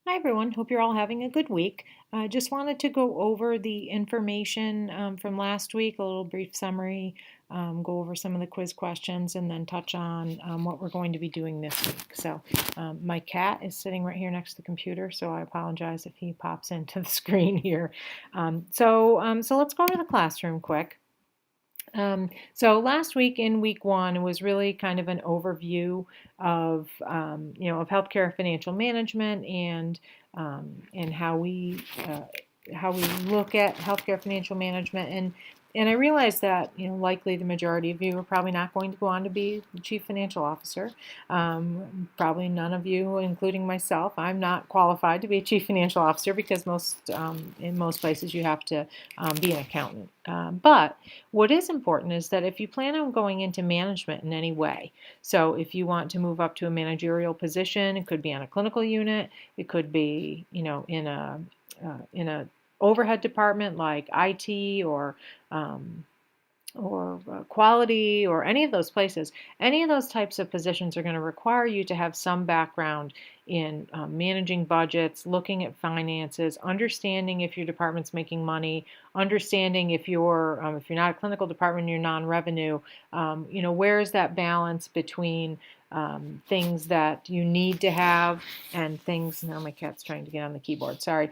Hi everyone, hope you're all having a good week. Just wanted to go over the information from last week, a little brief summary, go over some of the quiz questions, and then touch on what we're going to be doing this week. So my cat is sitting right here next to the computer, so I apologize if he pops into the screen here. So let's go over the classroom quick. So last week in week one, it was really kind of an overview of healthcare financial management and how we look at healthcare financial management. And I realized that, likely the majority of you are probably not going to go on to be the chief financial officer. Probably none of you, including myself. I'm not qualified to be a chief financial officer because in most places you have to be an accountant. But what is important is that if you plan on going into management in any way, so if you want to move up to a managerial position, it could be on a clinical unit, it could be, in a overhead department like IT or quality or any of those places, any of those types of positions are going to require you to have some background in managing budgets, looking at finances, understanding if your department's making money, understanding if you're not a clinical department, you're non-revenue, where is that balance between things that you need to have and things, now my cat's trying to get on the keyboard, sorry,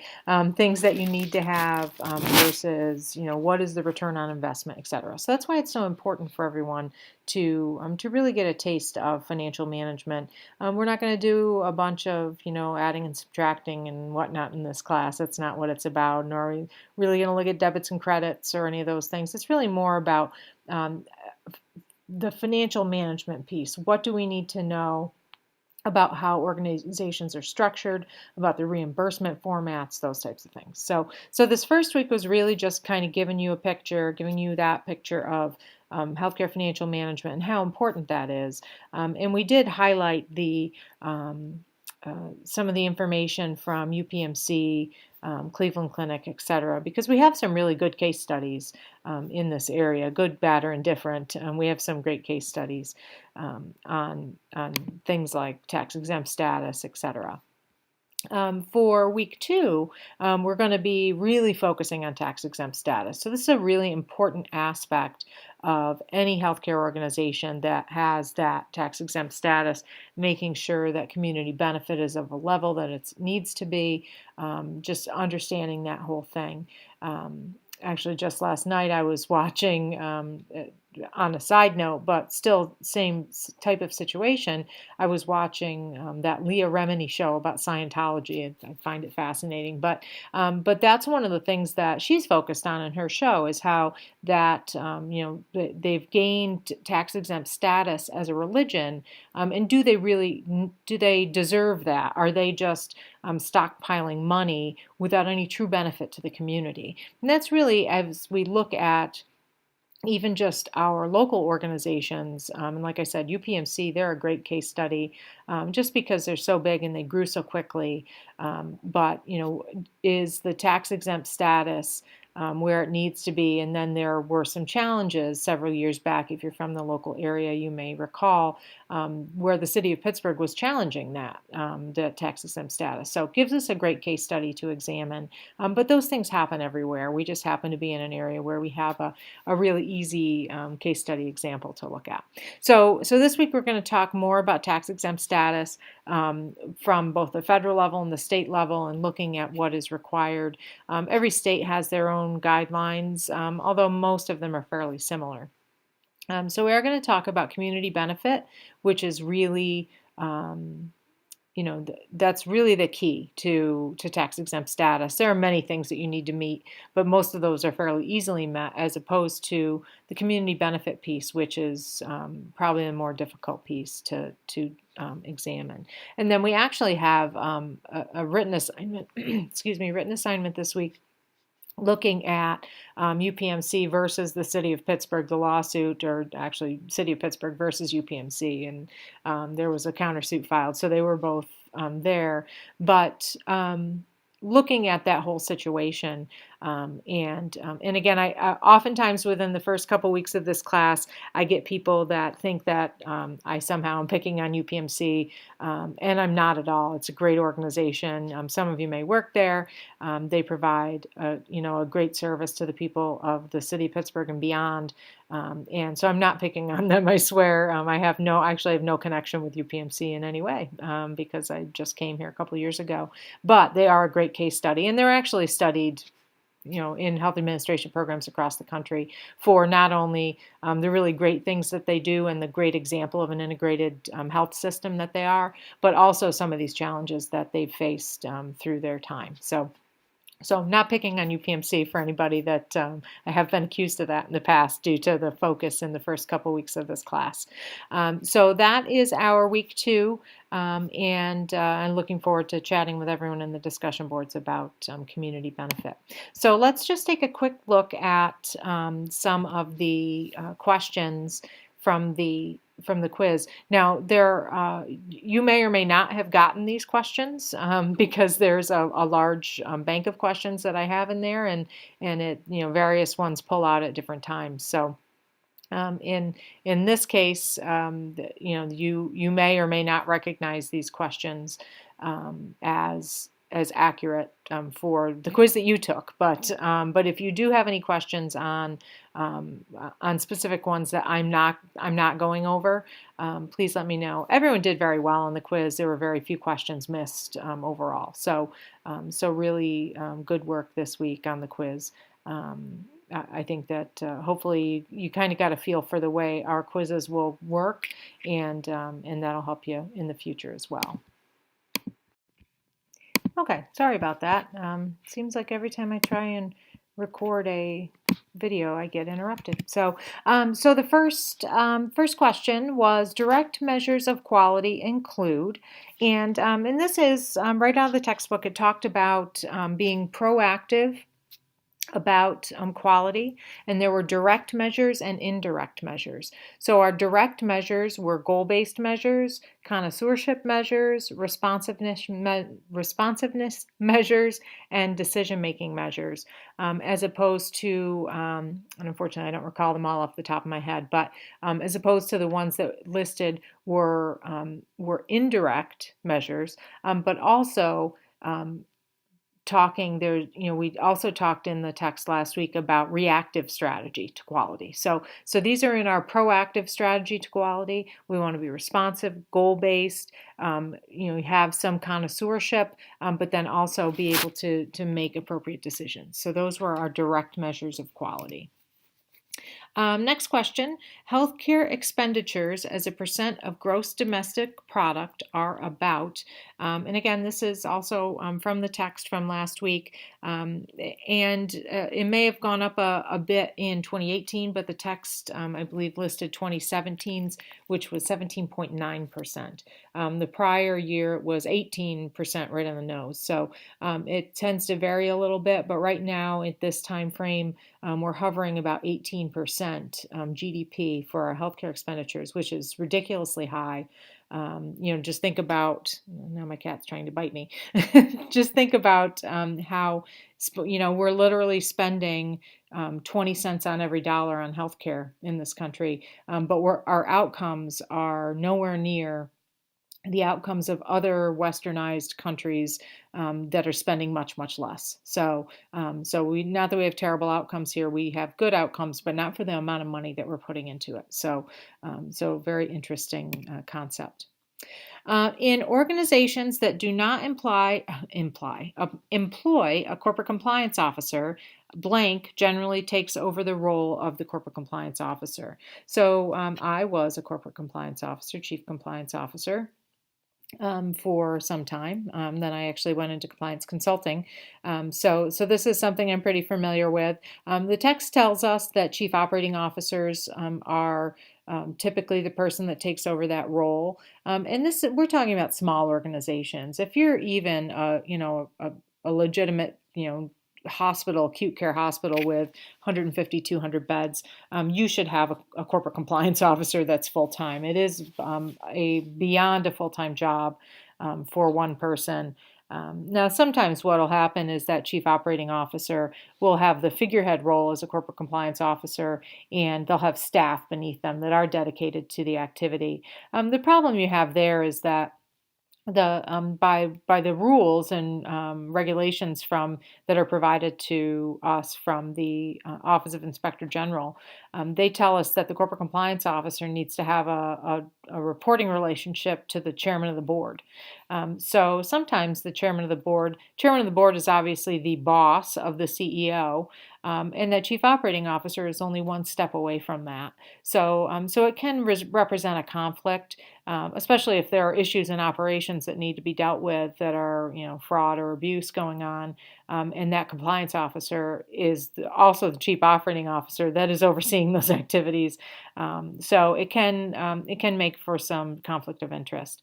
things that you need to have versus, what is the return on investment, etc. So that's why it's so important for everyone to really get a taste of financial management. We're not going to do a bunch of, adding and subtracting and whatnot in this class. That's not what it's about, nor are we really going to look at debits and credits or any of those things. It's really more about the financial management piece. What do we need to know about how organizations are structured, about the reimbursement formats, those types of things. So this first week was really just kind of giving you that picture of healthcare financial management and how important that is. And we did highlight some of the information from UPMC, Cleveland Clinic, etc., because we have some really good case studies in this area, good, bad, or indifferent. We have some great case studies on things like tax-exempt status, etc. For week two, we're going to be really focusing on tax-exempt status. So this is a really important aspect of any healthcare organization that has that tax-exempt status, making sure that community benefit is of a level that it needs to be, just understanding that whole thing. Actually, just last night I was watching, on a side note, but still same type of situation, I was watching that Leah Remini show about Scientology. I find it fascinating. But that's one of the things that she's focused on in her show is how that, they've gained tax-exempt status as a religion. And do they deserve that? Are they just stockpiling money without any true benefit to the community? And that's really, as we look at even just our local organizations, and like I said, UPMC, they're a great case study just because they're so big and they grew so quickly. But, is the tax exempt status where it needs to be? And then there were some challenges several years back, if you're from the local area, you may recall, where the city of Pittsburgh was challenging that, the tax exempt status. So it gives us a great case study to examine. But those things happen everywhere. We just happen to be in an area where we have a really easy case study example to look at. So this week we're going to talk more about tax exempt status from both the federal level and the state level and looking at what is required. Every state has their own guidelines, although most of them are fairly similar. So we are going to talk about community benefit, which is really that's really the key to tax-exempt status. There are many things that you need to meet, but most of those are fairly easily met as opposed to the community benefit piece, which is probably a more difficult piece to examine. And then we actually have a written assignment, written assignment this week looking at UPMC versus the City of Pittsburgh, the lawsuit, or actually City of Pittsburgh versus UPMC, and there was a countersuit filed, so they were both there. But looking at that whole situation, And again, I oftentimes within the first couple weeks of this class, I get people that think that I somehow am picking on UPMC, and I'm not at all. It's a great organization. Some of you may work there. They provide a great service to the people of the city of Pittsburgh and beyond. And so I'm not picking on them, I swear. I have no connection with UPMC in any way because I just came here a couple of years ago. But they are a great case study, and they're actually studied in health administration programs across the country for not only the really great things that they do and the great example of an integrated health system that they are, but also some of these challenges that they've faced through their time. So not picking on UPMC for anybody that I have been accused of that in the past due to the focus in the first couple weeks of this class. So that is our week 2, and I'm looking forward to chatting with everyone in the discussion boards about community benefit. So let's just take a quick look at some of the questions from the quiz. Now, you may or may not have gotten these questions because there's a large bank of questions that I have in there, and it various ones pull out at different times. So in this case, you may or may not recognize these questions as accurate for the quiz that you took, but if you do have any questions on specific ones that I'm not going over, please let me know. Everyone did very well on the quiz. There were very few questions missed overall. So really good work this week on the quiz. I think that hopefully you kind of got a feel for the way our quizzes will work, and that'll help you in the future as well. Okay, sorry about that. Seems like every time I try and record a video, I get interrupted. So the first question was, direct measures of quality include, and this is right out of the textbook. It talked about being proactive about quality, and there were direct measures and indirect measures. So our direct measures were goal-based measures, connoisseurship measures, responsiveness measures, and decision-making measures, as opposed to, and unfortunately I don't recall them all off the top of my head, but as opposed to the ones that listed were indirect measures, but also we also talked in the text last week about reactive strategy to quality. So these are in our proactive strategy to quality. We want to be responsive, goal-based, have some connoisseurship, but then also be able to make appropriate decisions. So those were our direct measures of quality. Next question, healthcare expenditures as a percent of gross domestic product are about, and again, this is also from the text from last week, and it may have gone up a bit in 2018, but the text, I believe, listed 2017's, which was 17.9%. The prior year was 18%, right on the nose. So it tends to vary a little bit, but right now at this time frame, we're hovering about 18% GDP for our healthcare expenditures, which is ridiculously high. Just think about, now my cat's trying to bite me. Just think about how, we're literally spending 20 cents on every dollar on healthcare in this country, but our outcomes are nowhere near the outcomes of other westernized countries that are spending much, much less. So not that we have terrible outcomes here, we have good outcomes, but not for the amount of money that we're putting into it. So very interesting concept. In organizations that do not employ a corporate compliance officer, blank generally takes over the role of the corporate compliance officer. So I was a corporate compliance officer, chief compliance officer, for some time. Then I actually went into compliance consulting. So this is something I'm pretty familiar with. The text tells us that chief operating officers are typically the person that takes over that role. And we're talking about small organizations. If you're even a legitimate hospital, acute care hospital with 150, 200 beds, you should have a corporate compliance officer that's full-time. It is beyond a full-time job for one person. Now, sometimes what will happen is that chief operating officer will have the figurehead role as a corporate compliance officer, and they'll have staff beneath them that are dedicated to the activity. The problem you have there is that by the rules and regulations from that are provided to us from the Office of Inspector General, they tell us that the corporate compliance officer needs to have a reporting relationship to the chairman of the board. So sometimes the chairman of the board is obviously the boss of the CEO, and the chief operating officer is only one step away from that. So it can represent a conflict, especially if there are issues in operations that need to be dealt with that are, fraud or abuse going on, and that compliance officer is also the chief operating officer that is overseeing those activities. So it can make for some conflict of interest.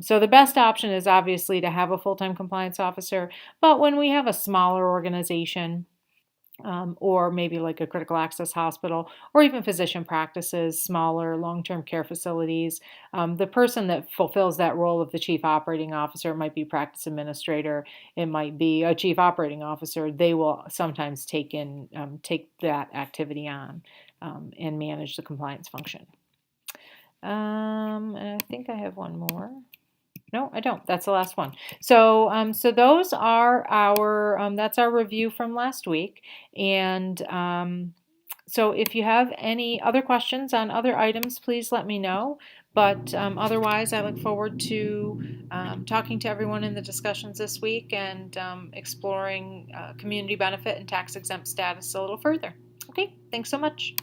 So the best option is obviously to have a full-time compliance officer, but when we have a smaller organization, or maybe like a critical access hospital, or even physician practices, smaller long-term care facilities. The person that fulfills that role of the chief operating officer, it might be practice administrator, it might be a chief operating officer. They will sometimes take that activity on and manage the compliance function. And I think I have one more. No, I don't. That's the last one. So those are that's our review from last week. And so if you have any other questions on other items, please let me know. But otherwise, I look forward to talking to everyone in the discussions this week and exploring community benefit and tax exempt status a little further. Okay, thanks so much.